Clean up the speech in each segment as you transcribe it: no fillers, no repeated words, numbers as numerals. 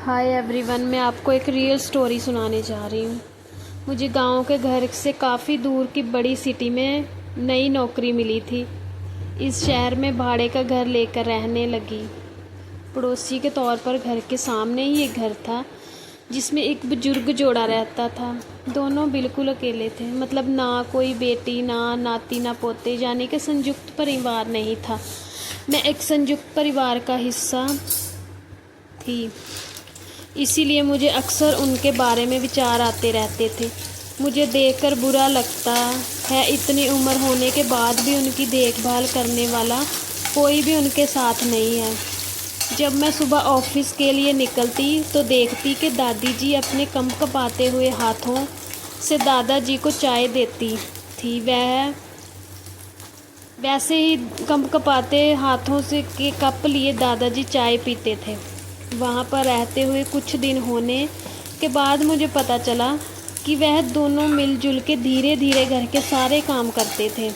Hi everyone, मैं आपको एक रियल स्टोरी सुनाने जा रही हूँ। मुझे गांव के घर से काफ़ी दूर की बड़ी सिटी में नई नौकरी मिली थी। इस शहर में भाड़े का घर लेकर रहने लगी। पड़ोसी के तौर पर घर के सामने ही एक घर था जिसमें एक बुजुर्ग जोड़ा रहता था। दोनों बिल्कुल अकेले थे, मतलब ना कोई बेटी, ना नाती, ना पोते, यानी कि संयुक्त परिवार नहीं था। मैं एक संयुक्त परिवार का हिस्सा थी, इसीलिए मुझे अक्सर उनके बारे में विचार आते रहते थे। मुझे देखकर बुरा लगता है, इतनी उम्र होने के बाद भी उनकी देखभाल करने वाला कोई भी उनके साथ नहीं है। जब मैं सुबह ऑफिस के लिए निकलती तो देखती कि दादी जी अपने कंपकपाते हुए हाथों से दादाजी को चाय देती थी। वह वैसे ही कंपकपाते हाथों से के कप लिए दादाजी चाय पीते थे। वहाँ पर रहते हुए कुछ दिन होने के बाद मुझे पता चला कि वह दोनों मिलजुल के धीरे धीरे घर के सारे काम करते थे।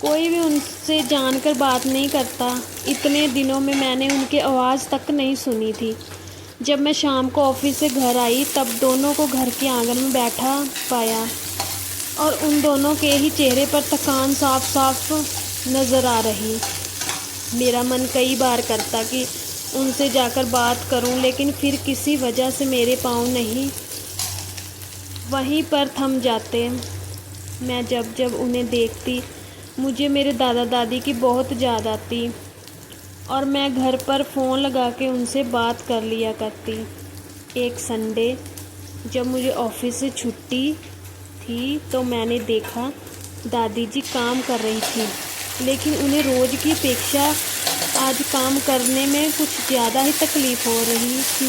कोई भी उनसे जानकर बात नहीं करता। इतने दिनों में मैंने उनकी आवाज़ तक नहीं सुनी थी। जब मैं शाम को ऑफिस से घर आई तब दोनों को घर के आंगन में बैठा पाया और उन दोनों के ही चेहरे पर थकान साफ साफ नज़र आ रही। मेरा मन कई बार करता कि उनसे जाकर बात करूं, लेकिन फिर किसी वजह से मेरे पाँव नहीं वहीं पर थम जाते। मैं जब जब उन्हें देखती मुझे मेरे दादा दादी की बहुत याद आती और मैं घर पर फ़ोन लगा के उनसे बात कर लिया करती। एक संडे जब मुझे ऑफिस से छुट्टी थी तो मैंने देखा दादी जी काम कर रही थी, लेकिन उन्हें रोज़ की अपेक्षा आज काम करने में कुछ ज़्यादा ही तकलीफ़ हो रही थी।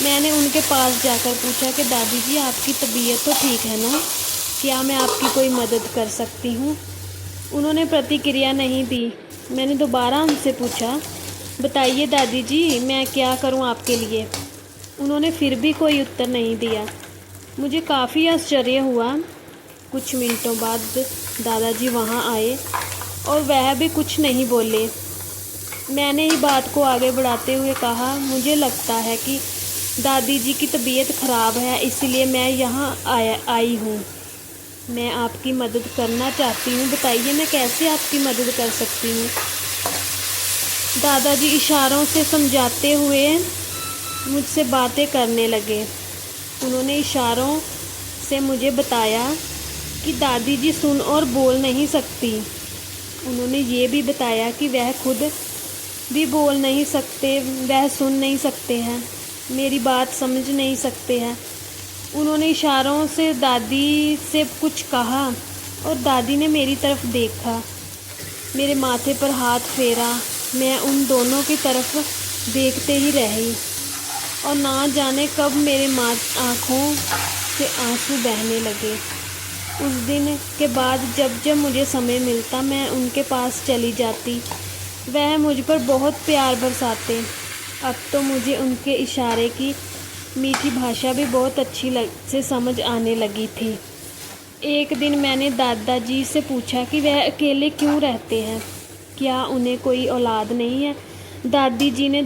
मैंने उनके पास जाकर पूछा कि दादी जी, आपकी तबीयत तो ठीक है ना? क्या मैं आपकी कोई मदद कर सकती हूँ? उन्होंने प्रतिक्रिया नहीं दी। मैंने दोबारा उनसे पूछा, बताइए दादी जी, मैं क्या करूँ आपके लिए? उन्होंने फिर भी कोई उत्तर नहीं दिया। मुझे काफ़ी आश्चर्य हुआ। कुछ मिनटों बाद दादाजी वहाँ आए और वह भी कुछ नहीं बोले। मैंने ही बात को आगे बढ़ाते हुए कहा, मुझे लगता है कि दादी जी की तबीयत ख़राब है, इसलिए मैं यहाँ आई हूँ। मैं आपकी मदद करना चाहती हूँ, बताइए मैं कैसे आपकी मदद कर सकती हूँ? दादाजी इशारों से समझाते हुए मुझसे बातें करने लगे। उन्होंने इशारों से मुझे बताया कि दादी जी सुन और बोल नहीं सकती। उन्होंने ये भी बताया कि वह खुद भी बोल नहीं सकते, वह सुन नहीं सकते हैं, मेरी बात समझ नहीं सकते हैं। उन्होंने इशारों से दादी से कुछ कहा और दादी ने मेरी तरफ देखा, मेरे माथे पर हाथ फेरा। मैं उन दोनों की तरफ देखते ही रही और ना जाने कब मेरे आँखों से आंसू बहने लगे। उस दिन के बाद जब जब मुझे समय मिलता मैं उनके पास चली जाती। वह मुझ पर बहुत प्यार बरसाते। अब तो मुझे उनके इशारे की मीठी भाषा भी बहुत अच्छी से समझ आने लगी थी। एक दिन मैंने दादाजी से पूछा कि वह अकेले क्यों रहते हैं, क्या उन्हें कोई औलाद नहीं है? दादी जी ने